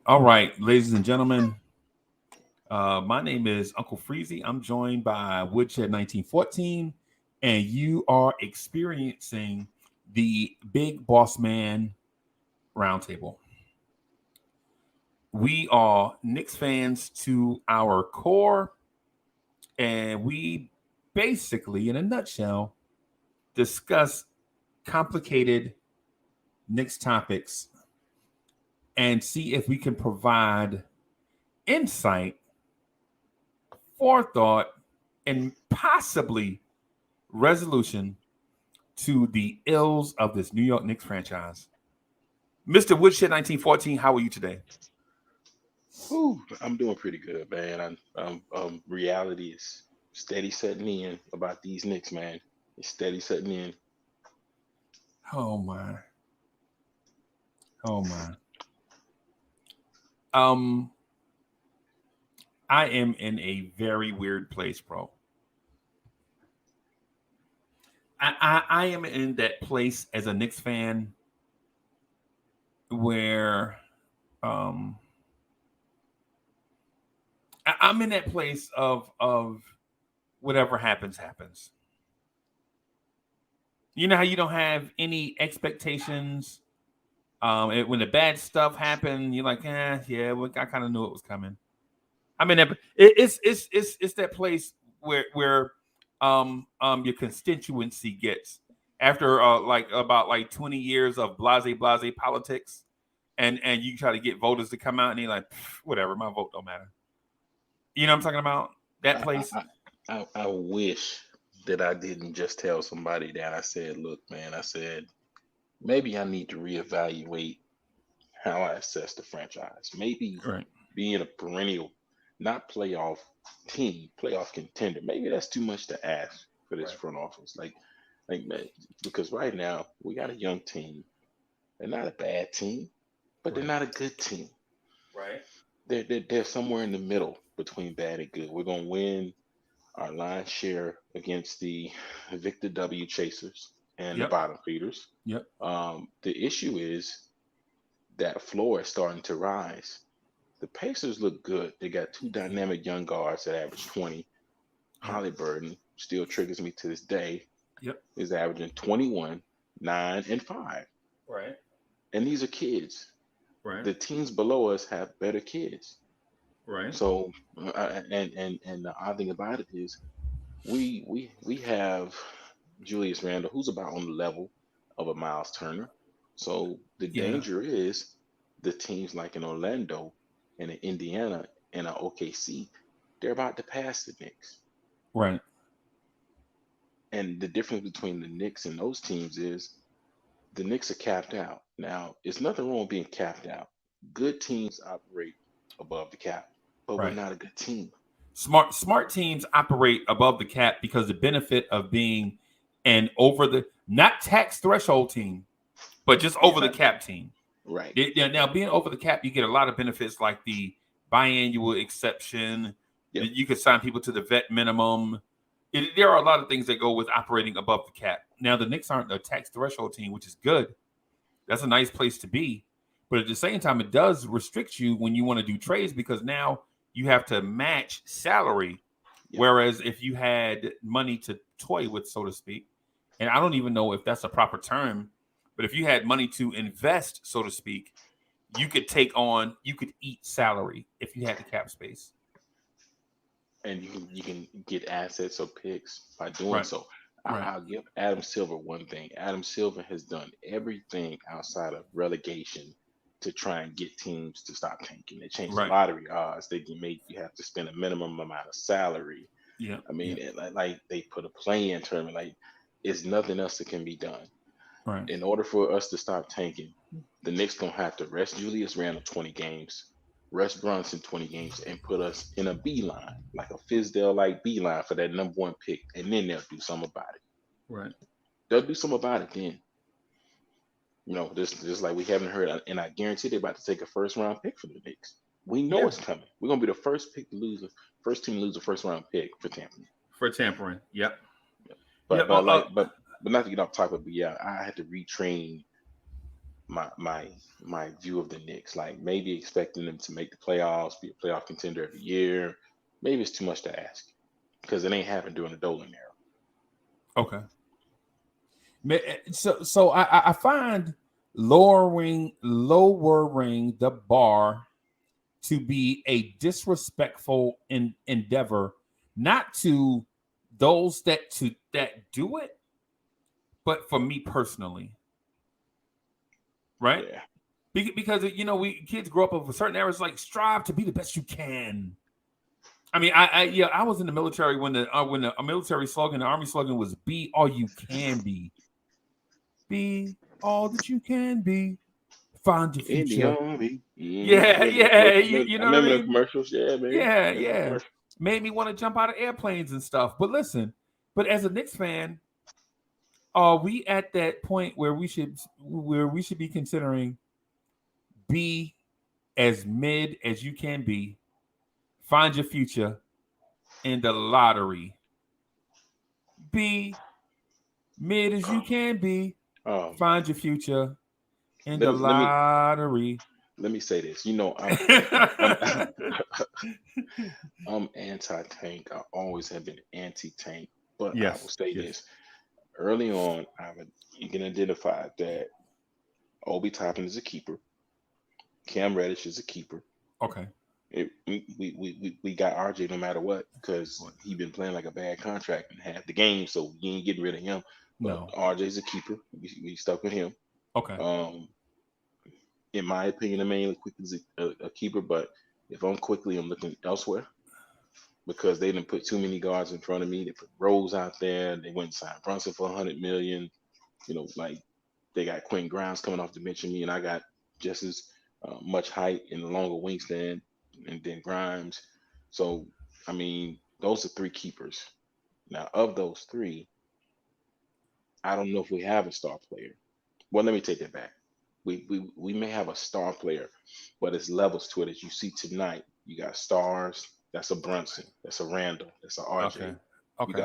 All right, ladies and gentlemen, my name is Uncle Freezy. I'm joined by Woodshed 1914, and you are experiencing the Big Boss Man Roundtable. We are Knicks fans to our core, and we basically, in a nutshell, discuss complicated Knicks topics and see if we can provide insight, forethought, and possibly resolution to the ills of this New York Knicks franchise. Mr. Woodshed 1914, how are you today? Ooh, I'm doing pretty good, man. Reality is steady setting in about these Knicks, man. It's steady setting in. Oh my. Oh my. Um, I am in a very weird place, bro. I am in that place as a Knicks fan where um I'm in that place of whatever happens. You know how you don't have any expectations. When the bad stuff happened, you're like, yeah, well, I kind of knew it was coming. I mean, it's that place where your constituency gets after like about like 20 years of blase politics, and you try to get voters to come out and you're like, whatever, my vote don't matter. You know what I'm talking about? That I, I, place. I, I wish that I didn't just tell somebody that. I said, look, man, I said, maybe I need to reevaluate how I assess the franchise. Maybe Right. being a perennial, not playoff contender, maybe that's too much to ask for this Right. front office. Like man, because right now we got a young team. They're not a bad team, but they're Right. not a good team. Right. They're somewhere in the middle between bad and good. We're gonna win our lion's share against the Victor W chasers and the Yep. bottom feeders. Yep. The issue is that floor is starting to rise. The Pacers look good. They got two dynamic young guards that average 20. Yep. Halliburton still triggers me to this day, Yep. is averaging 21, 9, and 5. Right. And these are kids. Right. The teams below us have better kids. Right. So, and the odd thing about it is we have Julius Randle, who's about on the level of a Miles Turner. So the Yeah. danger is the teams like in Orlando and in Indiana and in OKC, they're about to pass the Knicks. Right. And the difference between the Knicks and those teams is the Knicks are capped out. Now, it's nothing wrong with being capped out. Good teams operate above the cap, but we're Right. not a good team. Smart teams operate above the cap because the benefit of being an over the not tax threshold team, but just Yeah, over the cap team. right. Now, being over the cap, you get a lot of benefits like the biannual exception. Yep. You could sign people to the vet minimum. There are a lot of things that go with operating above the cap. Now, the Knicks aren't a tax threshold team, which is good. That's a nice place to be. But at the same time, it does restrict you when you want to do trades because now you have to match salary. Yep. Whereas if you had money to toy with, so to speak, and I don't even know if that's a proper term, but if you had money to invest, so to speak, you could eat salary if you had the cap space. And you can get assets or picks by doing Right. so. Right. I'll give Adam Silver one thing. Adam Silver has done everything outside of relegation to try and get teams to stop tanking. They changed the Right. lottery odds. They can make you have to spend a minimum amount of salary. Yeah. I Yeah. mean, like they put a play-in tournament. Like, it's nothing else that can be done. Right. In order for us to stop tanking, the Knicks gonna have to rest Julius Randle 20 games, rest Brunson 20 games, and put us in a beeline, like a Fizdale like beeline for that number one pick, and then they'll do something about it. Right. They'll do something about it then. This like we haven't heard, and I guarantee they're about to take a first round pick for the Knicks. We know Yeah. it's coming. We're gonna be the first pick to lose, first team to lose a first round pick for Tampa. For tampering. Yep. But Yep. but like but not to get off topic, but yeah, I had to retrain my view of the Knicks. Like maybe expecting them to make the playoffs, be a playoff contender every year. Maybe it's too much to ask because it ain't happened during the Dolan era. Okay. So I find lowering the bar to be a disrespectful endeavor, not to those that do it, but for me personally, right? Yeah. Because we kids grow up of a certain era. It's like strive to be the best you can. I mean, I was in the military when the military slogan, the Army slogan was "Be all you can be." Be all that you can be. Find your In the future. army. Yeah, yeah. You I know what I remember the mean? commercials. Yeah, man. I Yeah, remember the yeah. commercials. Made me want to jump out of airplanes and stuff. But listen, as a Knicks fan, are we at that point where we should be considering be as mid as you can be, find your future in the lottery. Be mid as you can be, Man. find your future in Let the me let me lottery. let me say this. I'm I'm anti-tank. I always have been anti-tank. But I will Yes, say yes. this. Early on, you can identify that Obi Toppin is a keeper. Cam Reddish is a keeper. Okay. We got RJ no matter what because he been playing like a bad contract and half the game, so you ain't getting rid of him. But No. RJ's a keeper. We stuck with him. Okay. Um, in my opinion, Emmanuel Quickly is a keeper, but if I'm Quickly, I'm looking elsewhere because they didn't put too many guards in front of me. They put Rose out there. They went and signed Brunson for 100 million. Like they got Quentin Grimes coming off the bench of me, and I got just as much height and a longer wingspan, and then Grimes. So, I mean, those are three keepers. Now, of those three, I don't know if we have a star player. Well, let me take that back. We may have a star player, but it's levels to it. As you see tonight, you got stars. That's a Brunson. That's a Randall. That's a Okay. RJ. Okay.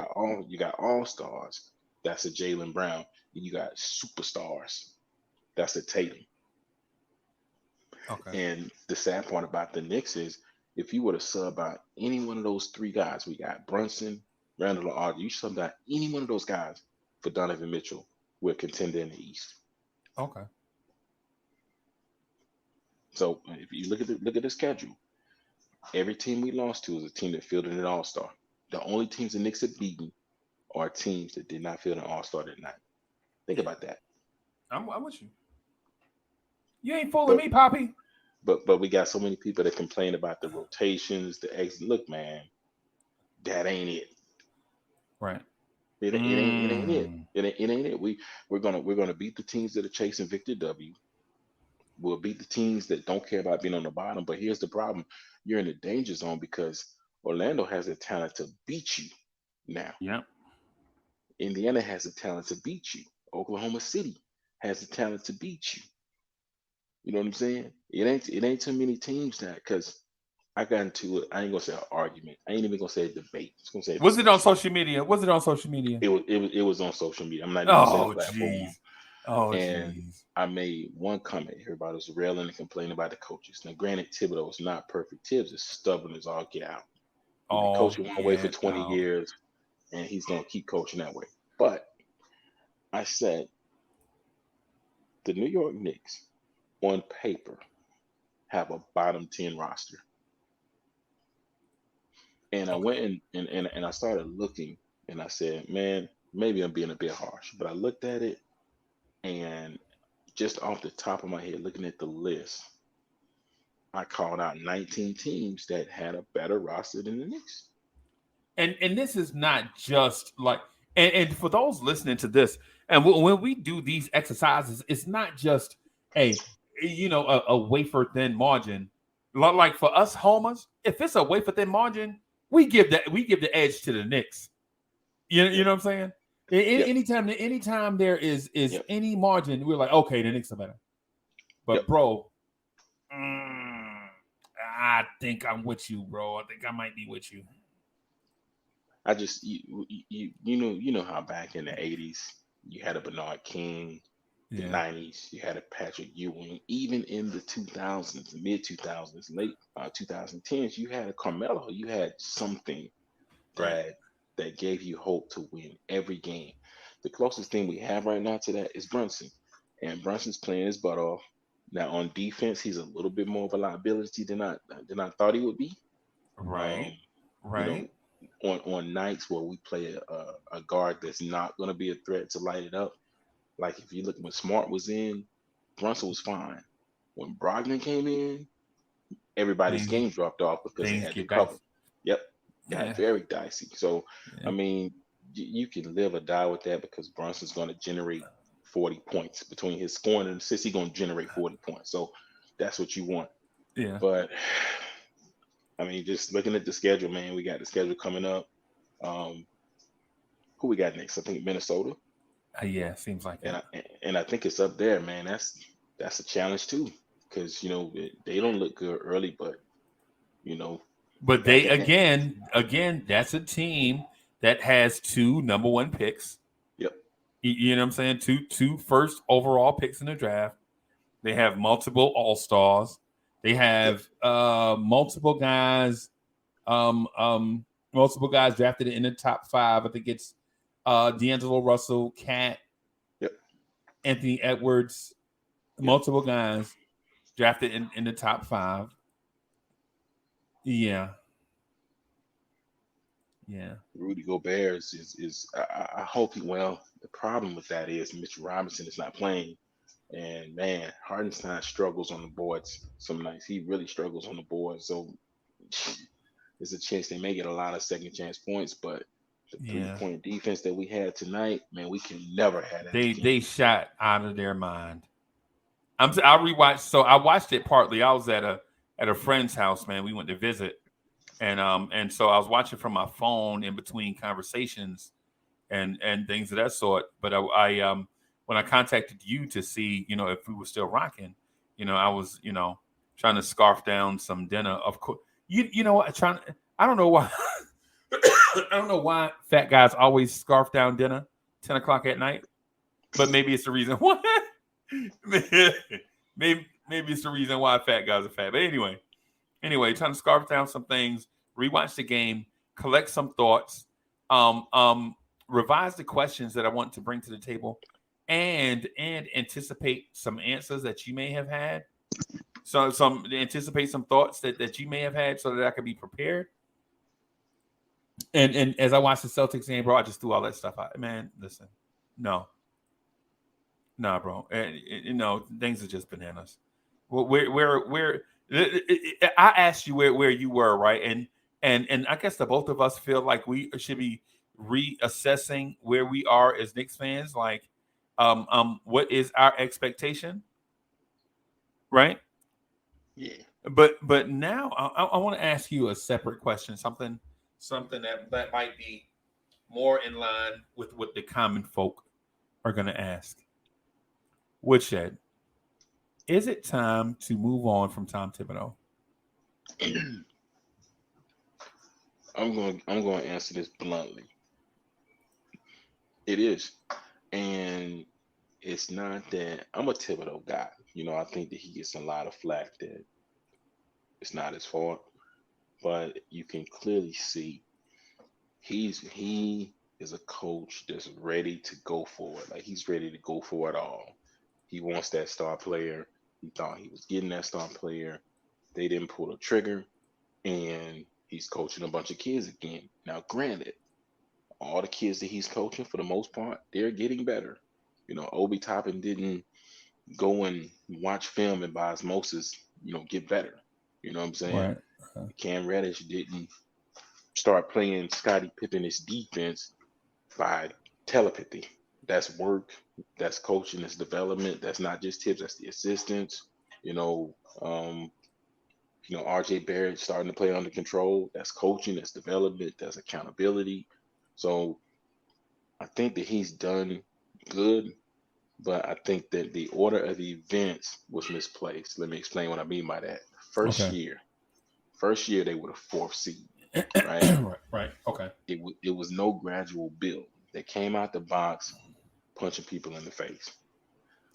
You got all stars. That's a Jalen Brown. And you got superstars. That's a Tatum. Okay. And the sad part about the Knicks is if you were to sub out any one of those three guys, we got Brunson, Randall, or RJ. You sub out any one of those guys for Donovan Mitchell, we're a contender in the East. Okay. So if you look at the schedule, every team we lost to is a team that fielded an All Star. The only teams the Knicks have beaten are teams that did not field an All Star that night. Think Yeah. about that. I'm with you. You ain't fooling But me, Poppy. but we got so many people that complain about the rotations, the exit. Look, man, that ain't it. Right. It ain't it. Mm. It ain't it. We're gonna beat the teams that are chasing Victor W. We'll beat the teams that don't care about being on the bottom. But here's the problem: you're in the danger zone because Orlando has the talent to beat you now. Yep. Indiana has the talent to beat you. Oklahoma City has the talent to beat you. You know what I'm saying? It ain't too many teams now because I got into it. I ain't gonna say an argument. I ain't even gonna say a debate. It's gonna say a Was it on discussion. social media? Was it on social media? It was on social media. I'm not even gonna say the Oh, platform. jeez. Oh, And jeez. I made one comment. Everybody was railing and complaining about the coaches. Now, granted, Thibodeau is not perfect. Tibbs is stubborn as all get out. He's been Oh, coaching one way for get 20 out. years, and he's gonna keep coaching that way. But I said the New York Knicks, on paper, have a bottom 10 roster. And I Okay. went and I started looking and I said, man, maybe I'm being a bit harsh. But I looked at it and just off the top of my head, looking at the list, I called out 19 teams that had a better roster than the Knicks. And this is not just like and for those listening to this, and when we do these exercises, it's not just a a wafer thin margin. Like for us homers, if it's a wafer thin margin, we give the edge to the Knicks. You Yep, know what I'm saying? yep, Anytime there is yep, any margin, we're like, okay, the Knicks are better. yep. But bro, mm, I think I'm with you, bro. I think I might be with you. I just you know how back in the 80s you had a Bernard King, The Yeah. 90s, you had a Patrick Ewing. Even in the 2000s, mid 2000s, late 2010s, you had a Carmelo. You had something Right. that gave you hope to win every game. The closest thing we have right now to that is Brunson, and Brunson's playing his butt off. Now on defense, he's a little bit more of a liability than I thought he would be. Um, Right. you know, Right. on nights where we play a guard that's not going to be a threat to light it up. Like if you look when Smart was in, Brunson was fine. When Brogdon came in, everybody's Things game dropped off because they things had to get cover. dicey. Yep, got Yeah. very dicey. So I Yeah. mean, you can live or die with that because Brunson's going to generate 40 points between his scoring and assists. He's going to generate 40 points. So that's what you want. Yeah. But I mean, just looking at the schedule, man, we got the schedule coming up. Um, who we got next? I think Minnesota, Yeah. Seems like and it. I think it's up there, man. That's a challenge too, because they don't look good early, but you know But back they at again, that's a team that has two number one picks. yep, You know what I'm saying? Two first overall picks in the draft. They have multiple all stars. They yep, have um, um, multiple guys drafted in the top five. I think it's D'Angelo Russell, Cat, yep. Anthony Edwards, Yep. multiple guys drafted in the top five. Yeah, yeah, Rudy Gobert is I hope he well. The problem with that is Mitch Robinson is not playing, and man, Hardenstein struggles on the boards some nights. He really struggles on the board. So there's a chance they may get a lot of second chance points, but the yeah. 3 point defense that we had tonight, man, we can never have that They again. shot out of their mind. I rewatched. So I watched it partly. I was at a friend's house. Man, we went to visit, and so I was watching from my phone in between conversations and things of that sort. But I when I contacted you to see if we were still rocking, I was trying to scarf down some dinner. Of course, you know what? Trying. I don't know why. I don't know why fat guys always scarf down dinner 10 o'clock at night. But maybe it's the reason why. maybe it's the reason why fat guys are fat. But anyway, trying to scarf down some things, rewatch the game, collect some thoughts, um, um, revise the questions that I want to bring to the table, and anticipate some answers that you may have had. So some anticipate some thoughts that you may have had, so that I could be prepared. And as I watched the Celtics game, bro, I just threw all that stuff out. Man, listen, no, nah, bro, things are just bananas. Where I asked you where you were, right? And I guess the both of us feel like we should be reassessing where we are as Knicks fans. Like, what is our expectation, right? Yeah. But now I want to ask you a separate question, something that might be more in line with what the common folk are going to ask. Woodshed, is it time to move on from Tom Thibodeau? I'm going to answer this bluntly. It is, and it's not that I'm a Thibodeau guy. I think that he gets a lot of flack that it's not his fault, but you can clearly see he is a coach that's ready to go for it. Like he's ready to go for it all. He wants that star player. He thought he was getting that star player. They didn't pull the trigger, and he's coaching a bunch of kids again. Now, granted, all the kids that he's coaching, for the most part, they're getting better. Obi Toppin didn't go and watch film and by osmosis, get better. You know what I'm saying? Right. Uh, Cam Reddish didn't start playing Scottie Pippen's defense by telepathy. That's work. That's coaching. That's development. That's not just tips. That's the assistants. You know, um, RJ Barrett starting to play under control. That's coaching. That's development. That's accountability. So I think that he's done good, but I think that the order of events was misplaced. Let me explain what I mean by that. First okay. year, first year they were the fourth seed, right? right. Right. Okay. It was no gradual build. They came out the box punching people in the face.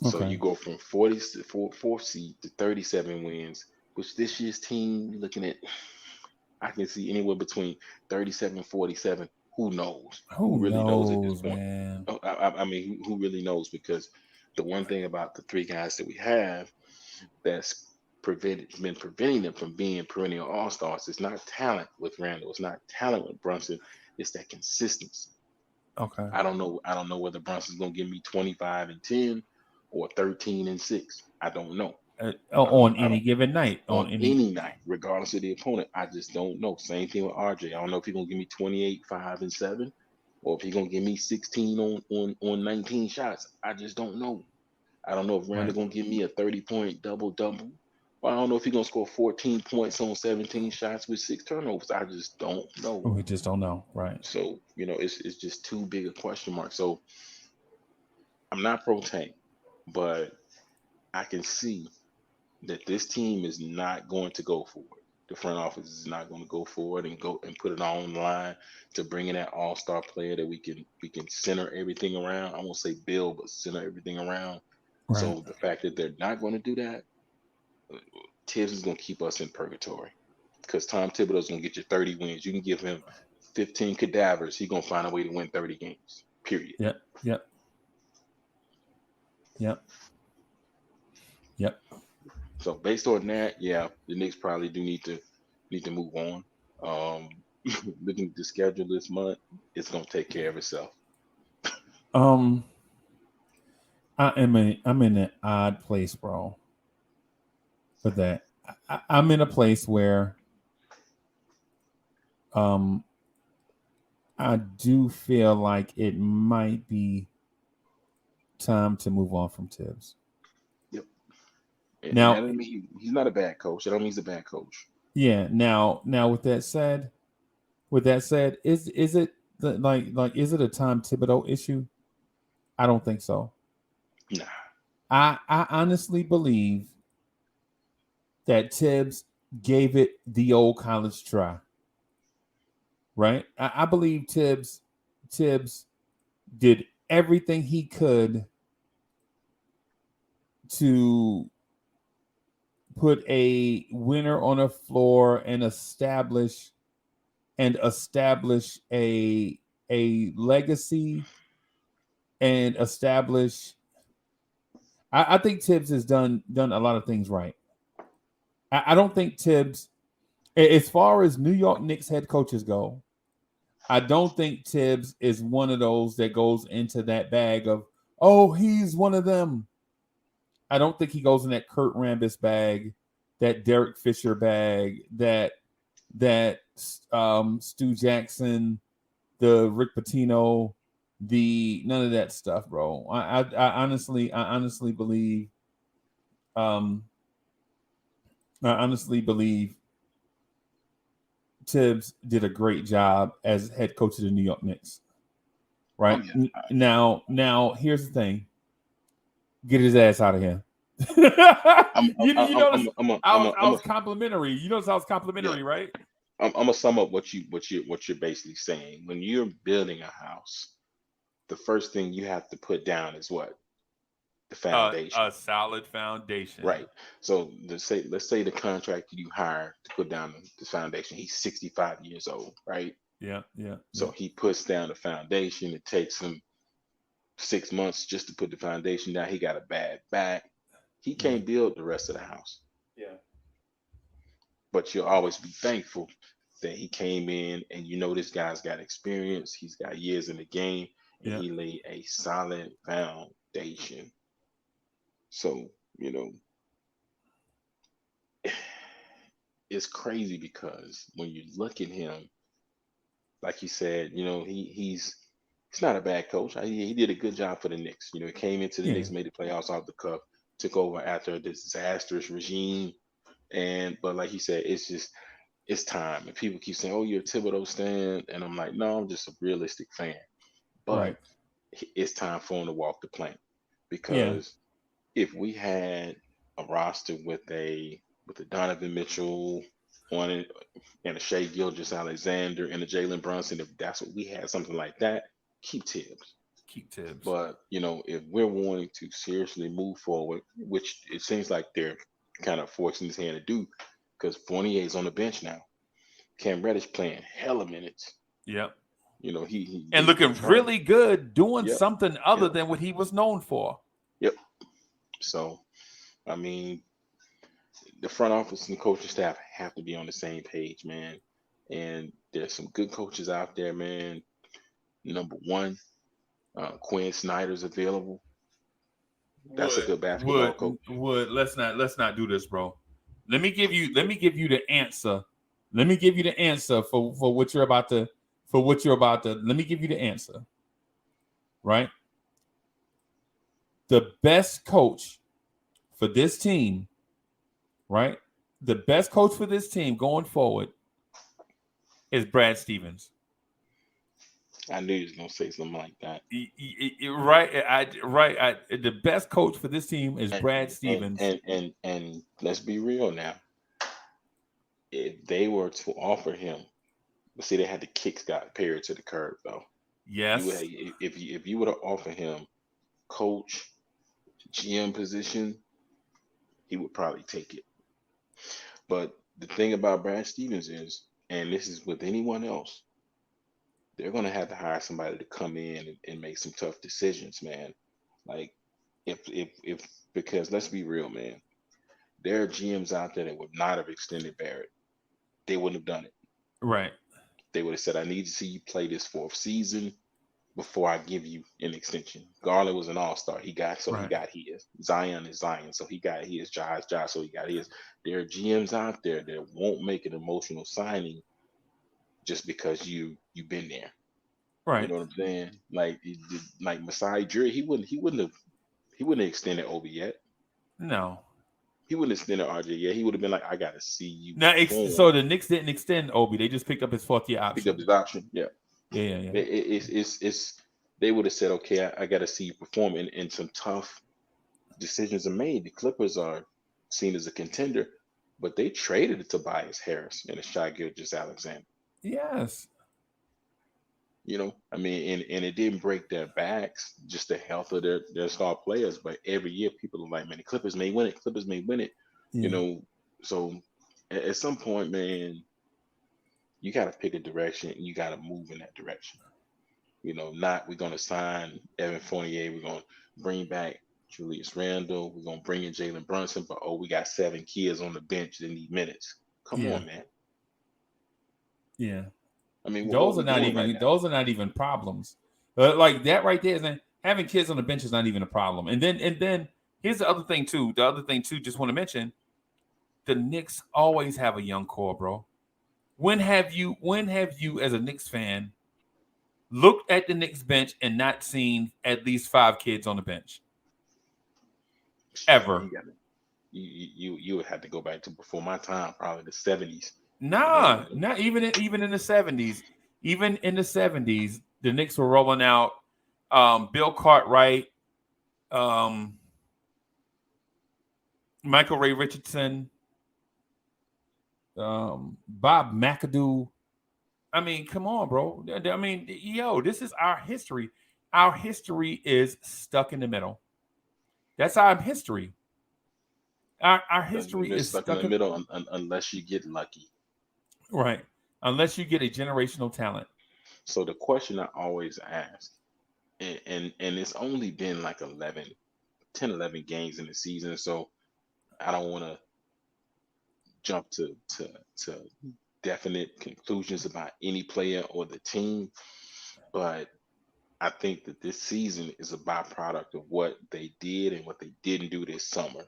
So Okay. you go from 4th seed to 37 wins, which this year's team, you're looking at, I can see anywhere between 37 and 47. Who knows? Who Who really knows at this knows, point? man? I mean, who really knows? Because the one thing about the three guys that we have that's been preventing them from being perennial all stars is not talent with Randall. It's not talent with Brunson. It's that consistency. Okay. I don't know. I don't know whether Brunson's gonna give me 25 and 10 or 13 and 6. I don't know. On I any don't given night, on on any. any night, regardless of the opponent. I just don't know. Same thing with RJ. I don't know if he's gonna give me 28, 5, and 7, or if he's gonna give me 16 on 19 shots. I just don't know. I don't know if Right. Randall gonna give me a 30-point double double. Or I don't know if he's gonna score 14 points on 17 shots with 6 turnovers. I just don't know. We just don't know. Right. So, it's just too big a question mark. So I'm not pro tank, but I can see that this team is not going to go for it. The front office is not going to go for it and go and put it all on the line to bring in that all-star player that we can center everything around. I won't say build, but center everything around. Right. So the fact that they're not going to do that, Tibbs is going to keep us in purgatory because Tom Thibodeau is going to get you 30 wins. You can give him 15 cadavers, he's going to find a way to win 30 games. Period. Yep. Yep. Yep. Yep. So based on that, yeah, the Knicks probably do need to move on. Um, looking at the schedule this month, it's gonna take care of itself. Um, I'm in an odd place, bro. For that, I'm in a place where um I do feel like it might be time to move on from Tibbs. Yep. And that Now, doesn't mean he's not a bad coach. That don't mean he's a bad coach. yeah. Now, with that said, is it is it a Tom Thibodeau issue? I don't think so. Nah. I honestly believe that Tibbs gave it the old college try. Right? I believe Tibbs did everything he could to put a winner on a floor and establish a legacy and establish. I think Tibbs has done a lot of things right. I don't think Tibbs, as far as New York Knicks head coaches go, I don't think Tibbs is one of those that goes into that bag of, oh, he's one of them. I don't think he goes in that Kurt Rambis bag, that Derek Fisher bag, that Stu Jackson, the Rick Pitino, the none of that stuff, bro. I honestly believe, um, I honestly believe Tibbs did a great job as head coach of the New York Knicks. Oh Right yeah. now, here's the thing: get his ass out of here. I'm You notice I I'm was complimentary. You notice I was yeah. complimentary, right? I'm gonna sum up what you're basically saying. When you're building a house, the first thing you have to put down is what? The foundation. A solid foundation. Right. So let's say the contractor you hire to put down the foundation, he's 65 years old, right? Yeah, yeah, So yeah, he puts down the foundation. It takes him 6 months just to put the foundation down. He got a bad back. He yeah, can't build the rest of the house. yeah, But you'll always be thankful that he came in and this guy's got experience. He's got years in the game and yeah. he laid a solid foundation. So, it's crazy because when you look at him, like you said, he's not a bad coach. He did a good job for the Knicks. He came into the Yeah. Knicks, made the playoffs off the cuff, took over after a disastrous regime. But like you said, it's time. And people keep saying, "Oh, you're a Thibodeau stan," and I'm like, "No, I'm just a realistic fan." Right. But it's time for him to walk the plank Yeah. because if we had a roster with a Donovan Mitchell on it and a Shea Gilgeous Alexander and a Jalen Brunson, if that's what we had, something like that, keep Tibbs. Keep Tibbs. But if we're wanting to seriously move forward, which it seems like they're kind of forcing his hand to do, because Fournier's on the bench now. Cam Reddish playing hella minutes. Yep. They And looking trying. really good, doing Yep. something other Yep. than what he was known for. Yep. So, I mean, the front office and coaching staff have to be on the same page, man. And there's some good coaches out there, man. Number one, Quinn Snyder's available. That's a good basketball coach. Would let's not do this, bro. Let me give you the answer. Let me give you the answer for what you're about to let me give you the answer. Right? The best coach for this team, right? The best coach for this team going forward is Brad Stevens. I knew you was gonna say something like that. Right. The best coach for this team is Brad Stevens. And let's be real now. If they were to offer him, but see, they had to kick Scott Perry to the curb, though. Yes. If you were to offer him coach, GM position, he would probably take it. But the thing about Brad Stevens is, and this is with anyone else, they're gonna have to hire somebody to come in and make some tough decisions, man. Like if because let's be real, man, there are GMs out there that would not have extended Barrett. They wouldn't have done it. Right. They would have said, I need to see you play this fourth season before I give you an extension. Garland was an all-star. He got his. Zion is Zion, so he got his. Josh, so he got his. There are GMs out there that won't make an emotional signing just because you've been there. Right. You know what I'm saying? Like Masai Ujiri, he wouldn't have extended Obi yet. No. He wouldn't have extended RJ yet. He would have been like, I gotta see you. Now, so the Knicks didn't extend Obi. They just picked up his 4th-year option. Picked up his option. Yeah. Yeah. It's they would have said, okay, I got to see you perform, and some tough decisions are made. The Clippers are seen as a contender, but they traded Tobias Harris and a Shai Gilgeous-Alexander. Yes. I mean, and it didn't break their backs, just the health of their star players. But every year, people are like, man, the Clippers may win it. Clippers may win it. Yeah. So at some point, man, you got to pick a direction and you got to move in that direction. Not we're going to sign Evan Fournier. We're going to bring back Julius Randle. We're going to bring in Jalen Brunson. But, we got 7 kids on the bench that need minutes. Come on, man. Yeah. I mean, those are not even problems. Like that right there, and having kids on the bench is not even a problem. And then here's the other thing too. Just want to mention, the Knicks always have a young core, bro. When have you as a Knicks fan looked at the Knicks bench and not seen at least 5 kids on the bench? Ever. You would have to go back to before my time, probably the 70s. Nah, not even in the 70s. Even in the 70s, the Knicks were rolling out Bill Cartwright, Michael Ray Richardson, Bob McAdoo. I mean, come on, bro. I mean, this is our history. Our history is stuck in the middle. That's our history. Our history is stuck in the middle unless you get lucky. Right. Unless you get a generational talent. So the question I always ask, and it's only been like 10, 11 games in the season, so I don't want to jump to definite conclusions about any player or the team, but I think that this season is a byproduct of what they did and what they didn't do this summer.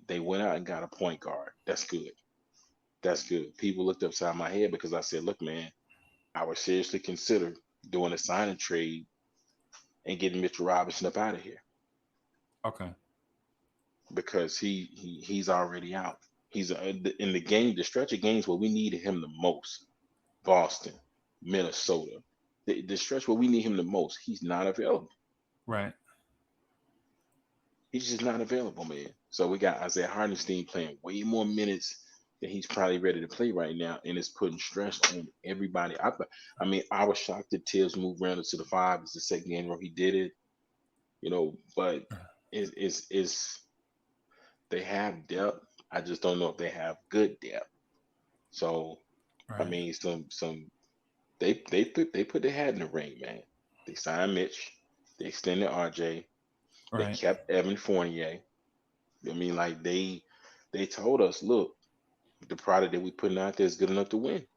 They went out and got a point guard. That's good. That's good. People looked upside my head because I said, look, man, I would seriously consider doing a sign and trade and getting Mitchell Robinson up out of here. Okay. Because he's already out. He's in the stretch of games where we needed him the most. Boston, Minnesota. The stretch where we need him the most, he's not available. Right. He's just not available, man. So we got Isaiah Hartenstein playing way more minutes that he's probably ready to play right now, and it's putting stress on everybody. I mean, I was shocked that Tibbs moved Randall to the five. It's the second game where he did it, but it's they have depth. I just don't know if they have good depth. So I Right. mean, some they put their hat in the ring, man. They signed Mitch, they extended RJ, they Right. kept Evan Fournier. I mean, like they told us, look, the product that we putting out there is good enough to win.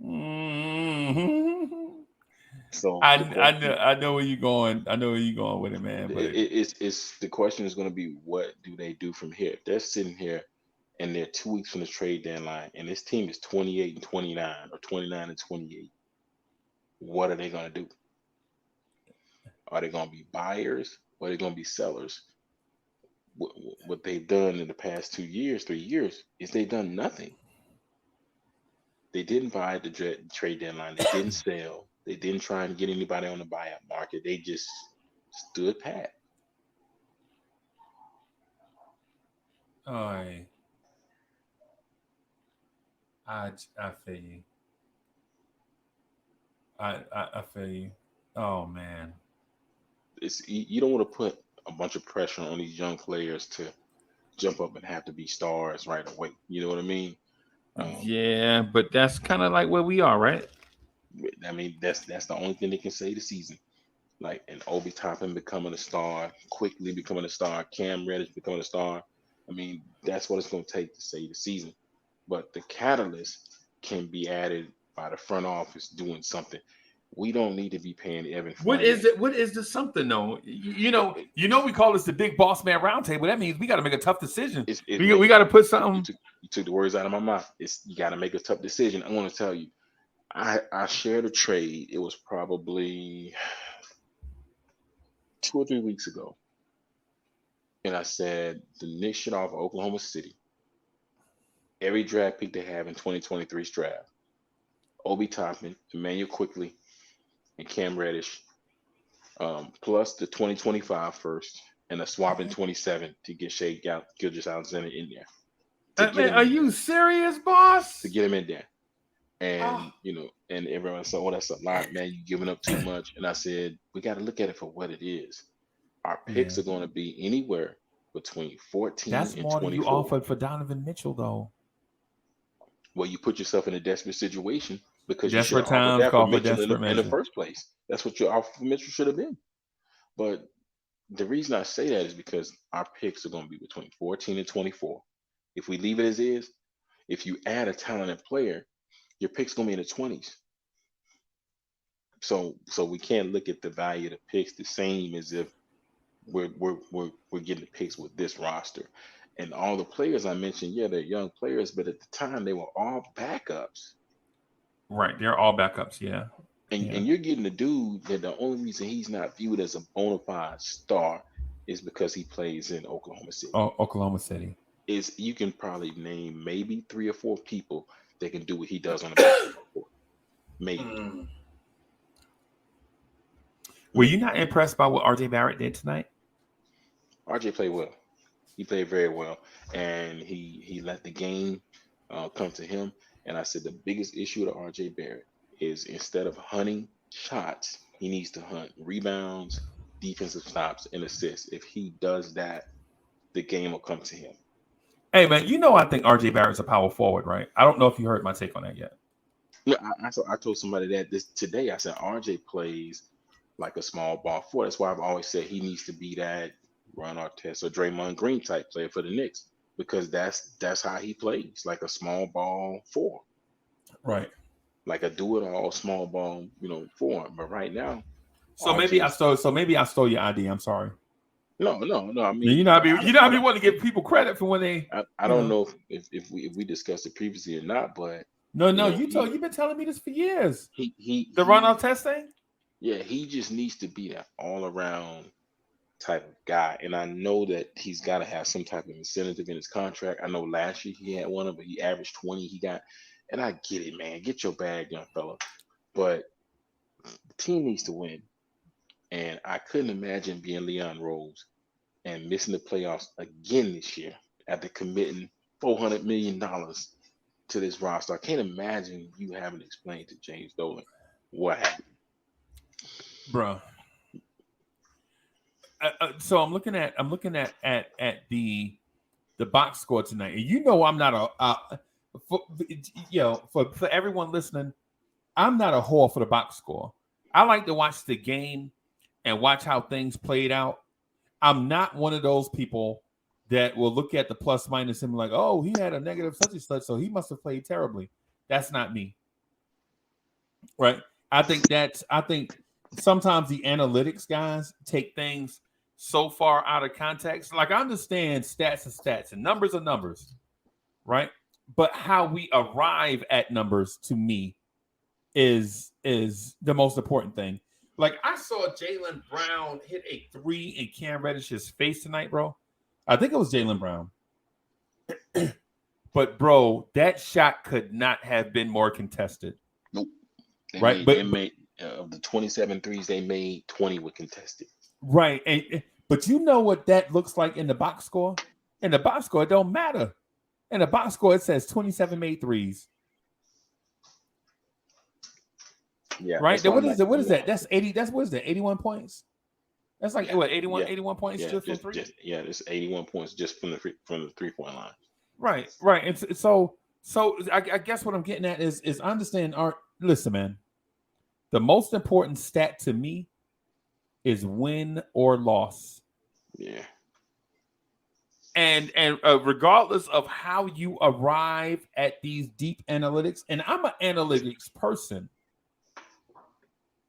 Mhm. So I the I question, know I know where you're going. I know where you're going with it, man. But it's the question is going to be, what do they do from here? If they're sitting here and they're 2 weeks from the trade deadline, and this team is 28 and 29 or 29 and 28, what are they going to do? Are they going to be buyers or are they going to be sellers? What they've done in the past 2 years, 3 years, is they've done nothing. They didn't buy at the trade deadline. They didn't sell. They didn't try and get anybody on the buyout market. They just stood pat. I I feel you. I feel you. Oh man. You don't want to put a bunch of pressure on these young players to jump up and have to be stars right away. You know what I mean? Um, Yeah, but that's kind of like where we are, right? I mean that's the only thing they can say this season. Like, and Obi Toppin becoming a star, quickly becoming a star, Cam Reddish becoming a star. I mean, that's what it's going to take to save the season. But the catalyst can be added by the front office doing something. We don't need to be paying Evan What is Fournier. it? What is the something though? We call this the Big Boss Man Roundtable. That means we got to make a tough decision. We got to put something. You took the words out of my mouth. It's you got to make a tough decision. I want to tell you, I shared a trade. It was probably 2 or 3 weeks ago, and I said the Knicks should offer Oklahoma City every draft pick they have in 2023's draft. Obi Toppin, Emmanuel Quickly, and Cam Reddish, plus the 2025 first and a swap in 27 to get Shea Gilgis Alexander in there, to get Man, him are in you there, serious, to boss? get him in there. Oh, And and everyone said, "Oh, that's a lot, man. You giving up too much." And I said, "We got to look at it for what it is. Our yeah. picks are going to be anywhere between 14 That's and more than you 24. offered for Donovan Mitchell, though. Well, you put yourself in a desperate situation because you should Desperate have offered times that for call for Mitchell desperate in the measure. first place. That's what your offer for Mitchell should have been. But the reason I say that is because our picks are going to be between 14 and 24. If we leave it as is, if you add a talented player, your pick's going to be in the 20s. So we can't look at the value of the picks the same as if we're getting the picks with this roster. And all the players I mentioned, yeah, they're young players, but at the time they were all backups. Right, they're all backups. Yeah, yeah. And you're getting a dude that the only reason he's not viewed as a bona fide star is because he plays in Oklahoma City. Oh, Oklahoma City. Is you can probably name maybe 3 or 4 people that can do what he does on the basketball court. Maybe, Mm. Were you maybe. not impressed by what RJ Barrett did tonight? RJ played well. He played very well, and he let the game come to him. And I said the biggest issue to RJ Barrett is, instead of hunting shots, he needs to hunt rebounds, defensive stops, and assists. If he does that, the game will come to him. Hey man, I think RJ Barrett's a power forward, right? I don't know if you heard my take on that yet. Yeah, I told somebody that this today. I said RJ plays like a small ball four. That's why I've always said he needs to be that Ron Artest or Draymond Green type player for the Knicks, because that's how he plays, like a small ball four, Right. like a do it all small ball, four. But right now, So maybe I RJ's stole. So maybe I stole your idea. I'm sorry. no. I Yeah, mean, want to give people credit for when they, I don't know if we discussed it previously or not, but No. he You've been telling me this for years. he he The run out he test thing. yeah, he just needs to be that all around type of guy. And I know that he's got to have some type of incentive in his contract. I know last year he had one of, but he averaged 20. He got, and I get it, man. Get your bag, young fella. But the team needs to win. And I couldn't imagine being Leon Rose and missing the playoffs again this year after committing $400 million to this roster. I can't imagine you having to explain to James Dolan what happened. Bro. So I'm looking at the box score tonight, and you know I'm not for everyone listening, I'm not a whore for the box score. I like to watch the game and watch how things played out. I'm not one of those people that will look at the plus minus and be like, oh, he had a negative such and such, so he must have played terribly. That's not me. Right? I think sometimes the analytics guys take things so far out of context. Like, I understand stats are stats and numbers are numbers, right? But how we arrive at numbers, to me, is the most important thing. Like, I saw Jaylen Brown hit a 3 in Cam Reddish's face tonight, bro. I think it was Jaylen Brown. But, bro, that shot could not have been more contested. Nope. They made of the 27 threes they made, 20 were contested. Right. But you know what that looks like in the box score? In the box score, it don't matter. In the box score, it says 27 made threes. Yeah. Right? What is that? That's 80. What is that? 81 points? That's like 81 points just from three? It's 81 points just from the 3-point line. Right. And so I guess what I'm getting at is understand listen, man. The most important stat to me is win or loss. Yeah. And regardless of how you arrive at these deep analytics, and I'm an analytics person,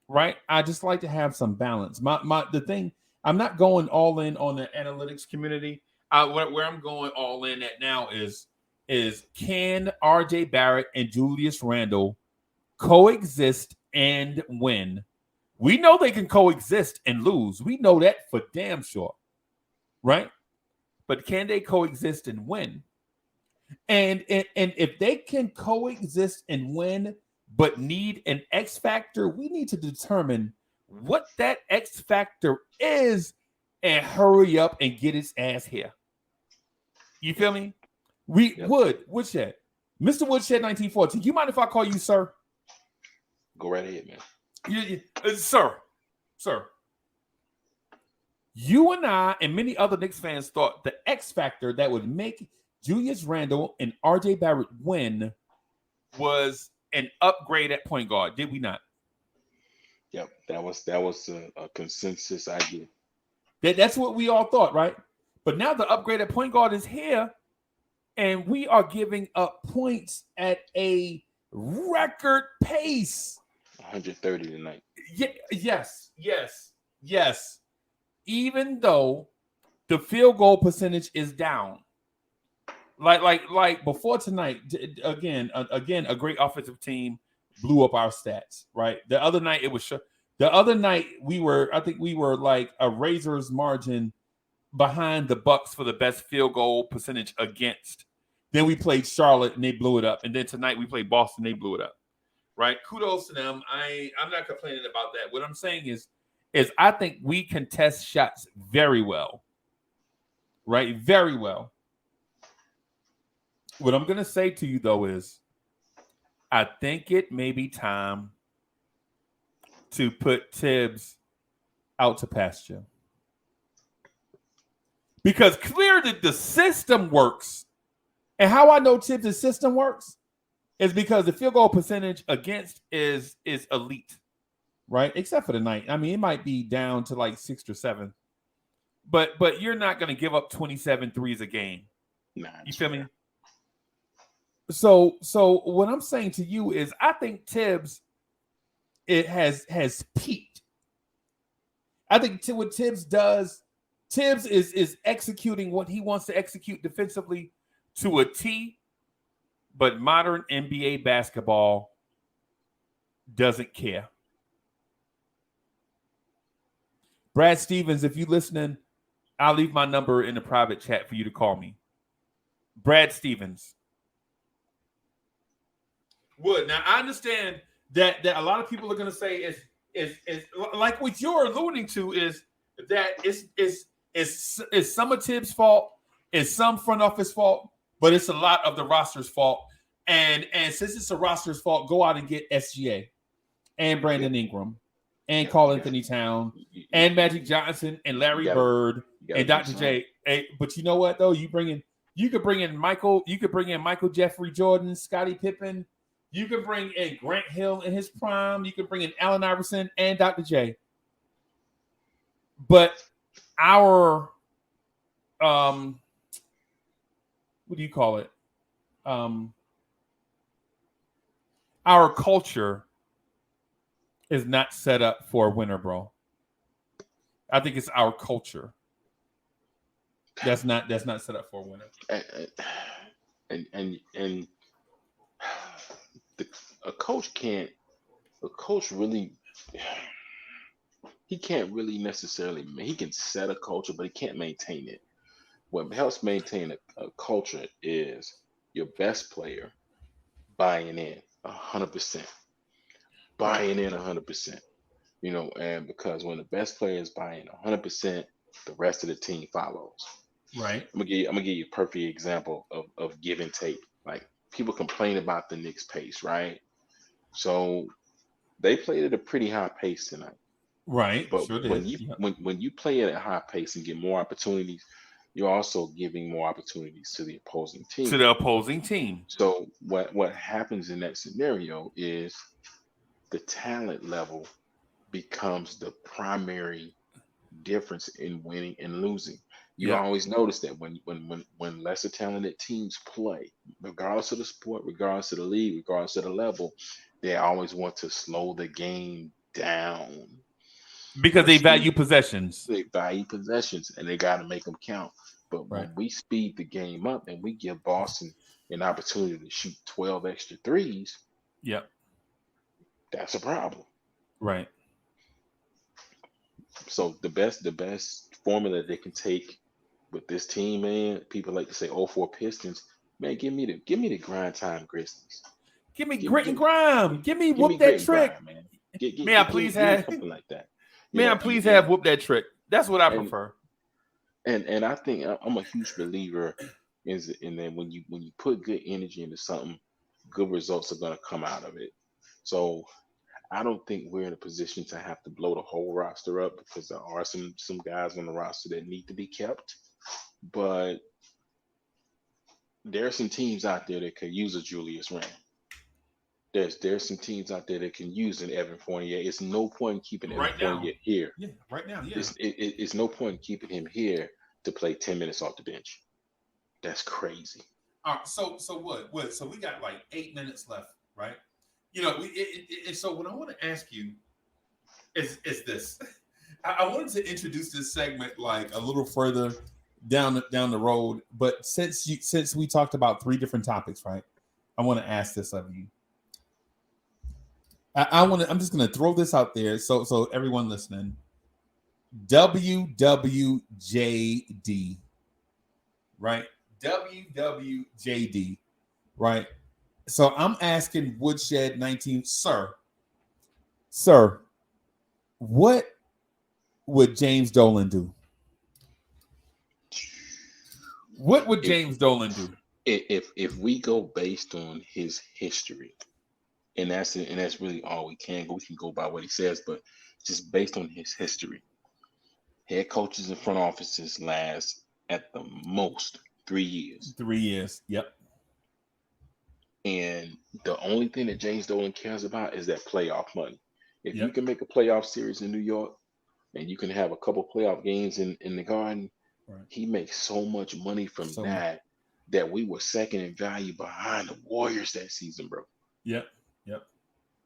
right? I just like to have some balance. The thing, I'm not going all in on the analytics community. Where I'm going all in at now is can RJ Barrett and Julius Randle coexist and win? We know they can coexist and lose. We know that for damn sure, right? But can they coexist and win? And if they can coexist and win, but need an X factor, we need to determine what that X factor is and hurry up and get its ass here. You feel me? Woodshed. Mr. Woodshed 1914. You mind if I call you sir? Go right ahead, man. Sir. You and I and many other Knicks fans thought the X factor that would make Julius Randle and RJ Barrett win was an upgrade at point guard. Did we not? Yep, that was a consensus idea. That's what we all thought, right? But now the upgrade at point guard is here, and we are giving up points at a record pace. 130 tonight. Yes. Even though the field goal percentage is down. Like before tonight, again, a great offensive team blew up our stats, right? The other night we were like a razor's margin behind the Bucks for the best field goal percentage against. Then we played Charlotte and they blew it up. And then tonight we played Boston, they blew it up. Right? Kudos to them. I'm not complaining about that. What I'm saying is I think we contest shots very well. Right? Very well. What I'm going to say to you, though, is I think it may be time to put Tibbs out to pasture. Because clearly the system works. And how I know Tibbs' system works is because the field goal percentage against is elite. Right? Except for tonight. I mean, it might be down to like 6 or 7. But you're not going to give up 27 threes a game. Nah, you feel me? So what I'm saying to you is I think Tibbs has peaked. I think what Tibbs does, Tibbs is executing what he wants to execute defensively to a T, but modern NBA basketball doesn't care. Brad Stevens, if you're listening, I'll leave my number in the private chat for you to call me. Brad Stevens. Would now I understand that a lot of people are going to say is like what you're alluding to is that it's some of Tibbs' fault, it's some front office fault, but it's a lot of the roster's fault. And since it's a roster's fault, go out and get SGA and Brandon Ingram and Karl Anthony Town and Magic Johnson and Larry Bird and Dr. J. Hey, but you know what though? You could bring in Michael Jeffrey Jordan, Scottie Pippen. You could bring in Grant Hill in his prime. You could bring in Allen Iverson and Dr. J. But our what do you call it? Our culture is not set up for a winner, bro. I think it's our culture that's not set up for a winner. And a coach really he can't really necessarily, he can set a culture, but he can't maintain it. What helps maintain a culture is your best player buying in 100%, buying in 100%. You know, and because when the best player is buying 100%, the rest of the team follows. Right. I'm gonna give you a perfect example of give and take. Like people complain about the Knicks pace, right? So they played at a pretty high pace tonight. Right. But sure when you play at a high pace and get more opportunities, you're also giving more opportunities to the opposing team. So what happens in that scenario is the talent level becomes the primary difference in winning and losing. You always notice that when lesser talented teams play, regardless of the sport, regardless of the league, regardless of the level, they always want to slow the game down. Because they value possessions. They value possessions and they got to make them count. But when we speed the game up and we give Boston an opportunity to shoot 12 extra threes, that's a problem. Right. So the best formula they can take with this team, man, people like to say 0-4 Pistons, man, give me the grind time Grizzlies. Give me grit and grime. Give me whoop that trick. Grind, man. May I please have something like that? May I please have whoop that trick? That's what I prefer. And I think I'm a huge believer in that when you put good energy into something, good results are gonna come out of it. So I don't think we're in a position to have to blow the whole roster up because there are some guys on the roster that need to be kept. But there are some teams out there that could use a Julius Randle. There's some teams out there that can use an Evan Fournier. It's no point in keeping Evan Fournier here. Yeah, right now, yeah. It's no point in keeping him here to play 10 minutes off the bench. That's crazy. All right, so what? So we got like 8 minutes left, right? You know, so what I want to ask you is this. I wanted to introduce this segment like a little further down the road, but since we talked about 3 different topics, right? I want to ask this of you. I'm just going to throw this out there so everyone listening. WWJD, right? WWJD, right? So I'm asking Woodshed 19, sir, what would James Dolan do? What would James Dolan do? If we go based on his history, and that's really all we can go. We can go by what he says, but just based on his history, head coaches and front offices last at the most 3 years. 3 years, yep. And the only thing that James Dolan cares about is that playoff money. If you can make a playoff series in New York and you can have a couple playoff games in the Garden, he makes so much money from that we were second in value behind the Warriors that season, bro. Yep.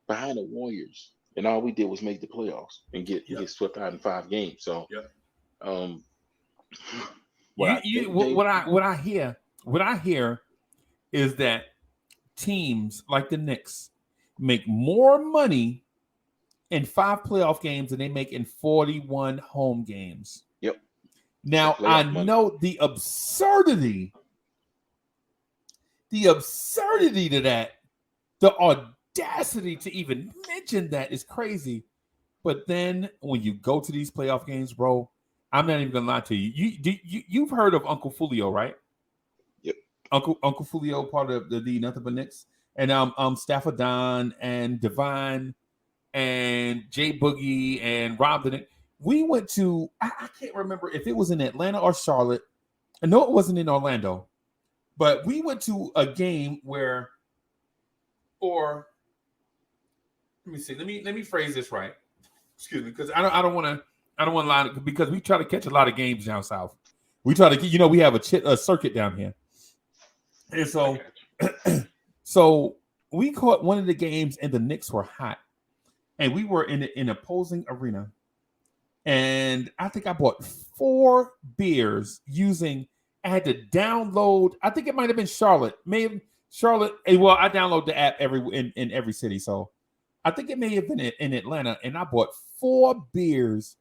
Behind the Warriors. And all we did was make the playoffs and get swept out in 5 games. So what I hear is that teams like the Knicks make more money in 5 playoff games than they make in 41 home games. Yep. Now I know the absurdity to that, the audacity to even mention that is crazy. But then when you go to these playoff games, bro, I'm not even gonna lie to you. You've heard of Uncle Fulio, right? Yep. Uncle Fulio, part of the Nothing But Knicks, and Stafford Don and Divine and Jay Boogie and Rob the Knick. We went to I can't remember if it was in Atlanta or Charlotte. I know it wasn't in Orlando, but we went to a game where, or let me see, let me phrase this right. Excuse me, because I don't want to lie, because we try to catch a lot of games down south. We try to, we have a circuit down here, and so we caught one of the games, and the Knicks were hot, and we were in an opposing arena, and I think I bought 4 beers using. I had to download. I think it might have been Charlotte. Maybe Charlotte. Well, I download the app in every city, so I think it may have been in Atlanta, and I bought 4 beers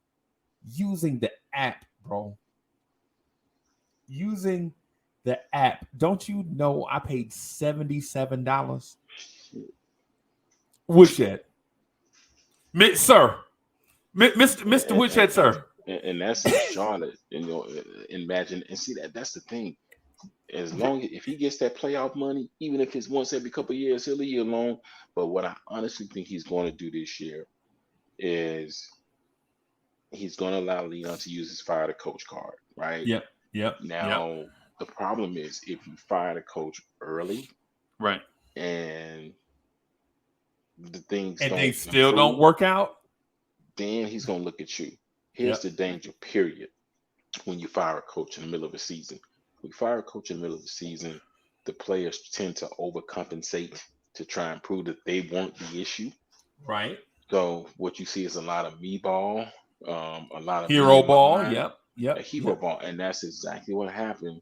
using the app, bro. Using the app. Don't you know I paid $77? Woodshed. Sir. Mr. Woodshed, sir. And that's in Charlotte. Imagine and see that's the thing. As long as if he gets that playoff money, even if it's once every couple of years, he'll leave you alone. But what I honestly think he's going to do this year is he's going to allow Leon to use his fire the coach card, right? Yep. Now the problem is if you fire the coach early, right, and the things and they still don't work out, then he's going to look at you. Here's the danger, period. When you fire a coach in the middle of a season, when you fire a coach in the middle of the season, the players tend to overcompensate to try and prove that they weren't the issue. Right. So what you see is a lot of me ball, a lot of hero ball. Yep. A hero ball, and that's exactly what happened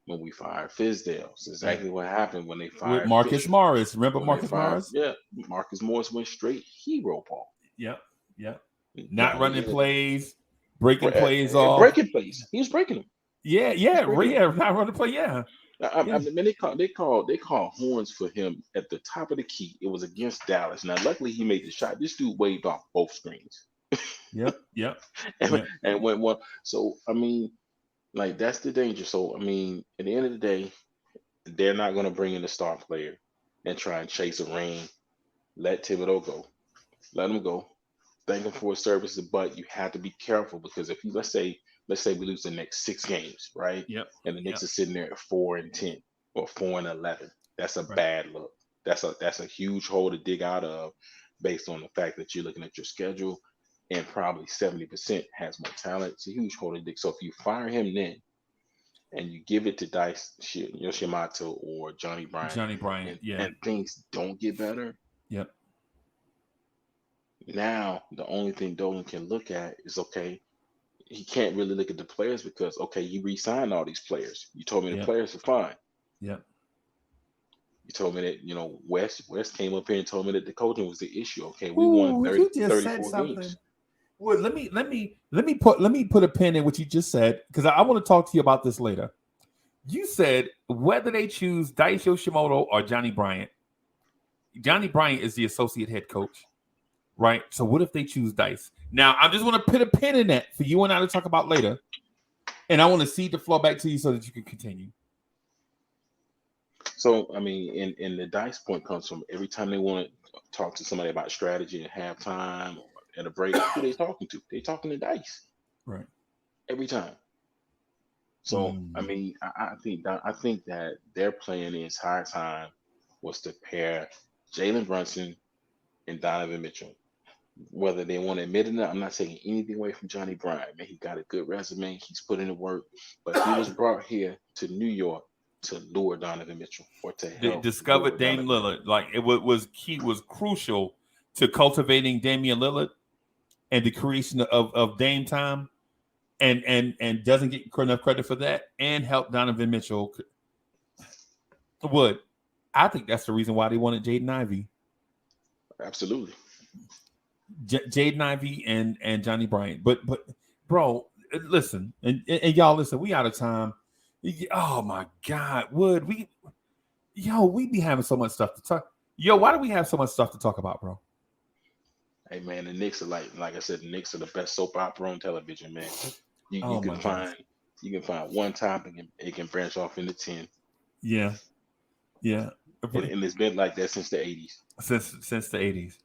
when we fired Fizdale. It's exactly what happened when they fired with Marcus Fisher. Morris. Remember Marcus Morris? Yeah, Marcus Morris went straight hero ball. Yep. Not running plays, breaking plays off. Breaking plays. He was breaking them. Yeah. Not running play. Yeah. I mean, they called horns for him at the top of the key. It was against Dallas. Now, luckily, he made the shot. This dude waved off both screens. Yep. And went one. So I mean, like that's the danger. So I mean, at the end of the day, they're not going to bring in a star player and try and chase a ring. Let Thibodeau go. Let him go. Thank him for his services, but you have to be careful because if you let's say we lose the next 6 games, right? Yep. And the Knicks are sitting there at 4-10 or 4-11. That's a bad look. That's a huge hole to dig out of, based on the fact that you're looking at your schedule, and probably 70% has more talent. It's a huge hole to dig. So if you fire him then, and you give it to Dice Yoshimato or Johnny Bryant, and things don't get better. Yep. Now, the only thing Dolan can look at is, okay, he can't really look at the players because, okay, you re-signed all these players. You told me the players are fine. Yep. You told me that, West came up here and told me that the coaching was the issue. Okay, we won 34 games. Well, let me put a pin in what you just said, because I want to talk to you about this later. You said whether they choose Dice Yoshimoto or Johnny Bryant. Johnny Bryant is the associate head coach. Right. So what if they choose Dice? Now, I just want to put a pin in that for you and I to talk about later. And I want to cede the floor back to you so that you can continue. So, I mean, and the Dice point comes from every time they want to talk to somebody about strategy at halftime or at a break, who they talking to? They talking to Dice. Right. Every time. So, I mean, I think that their plan the entire time was to pair Jalen Brunson and Donovan Mitchell. Whether they want to admit it or not, I'm not taking anything away from Johnny Bryant. Man, he got a good resume. He's put in the work, but he was brought here to New York to lure Donovan Mitchell or to help. They discovered Dame Lillard. Like it was crucial to cultivating Damian Lillard and the creation of Dame time, and doesn't get enough credit for that, and help Donovan Mitchell. I think that's the reason why they wanted Jaden Ivey. Absolutely. Jaden Ivey and Johnny Bryant. But bro, listen, and y'all listen, we out of time. Oh my God, we be having so much stuff to talk. Why do we have so much stuff to talk about, bro? Hey man, the Knicks are like I said, the Knicks are the best soap opera on television, man. You can find one topic and it can branch off into 10. Yeah. Yeah. And it's been like that since the 80s. Since the 80s.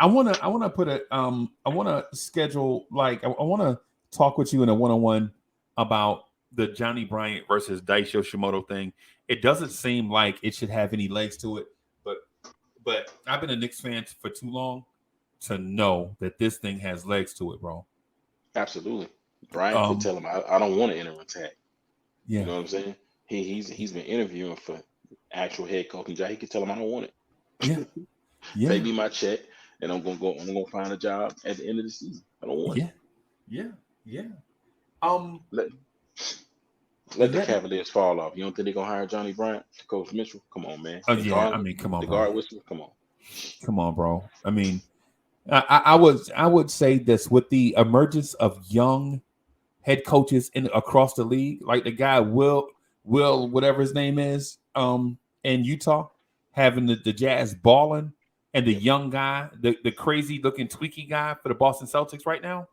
I wanna put a I wanna schedule like I wanna talk with you in a one-on-one about the Johnny Bryant versus Dice Yoshimoto thing. It doesn't seem like it should have any legs to it, but I've been a Knicks fan for too long to know that this thing has legs to it, bro. Absolutely. Brian could Um, tell him, I don't want to enter attack. You yeah, know what I'm saying? He's been interviewing for actual head coaching job. He could tell him I don't want yeah, it. Pay yeah, me my check, and I'm gonna find a job at the end of the season. I don't want it. yeah, yeah, yeah. Um, Let let the let Cavaliers fall off. You don't think they're gonna hire Johnny Bryant to coach Mitchell? Come on, man. oh And yeah, I Garland, mean, come on, the bro. guard whistle. Come on. Come on, bro. I mean, I would say this with the emergence of young head coaches in across the league, like the guy Will whatever his name is, in Utah, having the Jazz balling, and the Yep. young guy, the crazy looking tweaky guy for the Boston Celtics right now,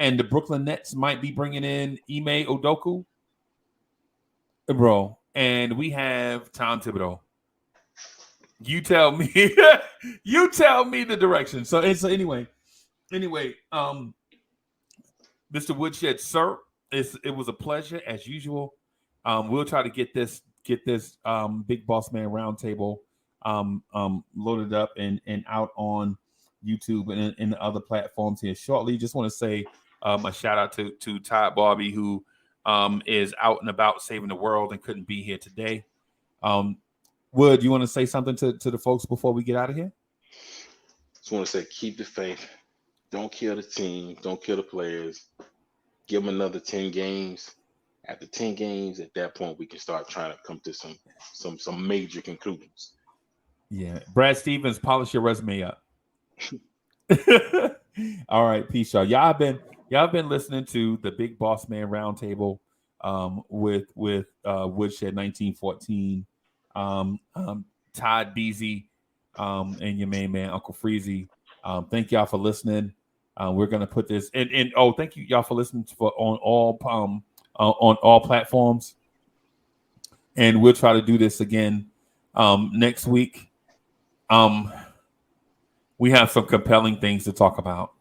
and the Brooklyn Nets might be bringing in Ime Udoka, bro, and we have Tom Thibodeau. You tell me, you tell me the direction. So anyway, Mr. Woodshed, sir, it was a pleasure as usual. We'll try to get this Big Boss Man Roundtable loaded up and out on YouTube and the other platforms here shortly. Just want to say a shout out to Todd Barbie, who is out and about saving the world and couldn't be here today. Wood, you want to say something to the folks before we get out of here? Just want to say, keep the faith. Don't kill the team. Don't kill the players. Give them another 10 games. After 10 games, at that point, we can start trying to come to some major conclusions. Yeah. Brad Stevens, polish your resume up. All right, peace, y'all. Y'all been listening to the Big Boss Man Roundtable with Woodshed 1914, Todd Beasy, and your main man Uncle Freezy. Thank y'all for listening. We're gonna put this and oh, thank you y'all for listening on all platforms. And we'll try to do this again next week. We have some compelling things to talk about.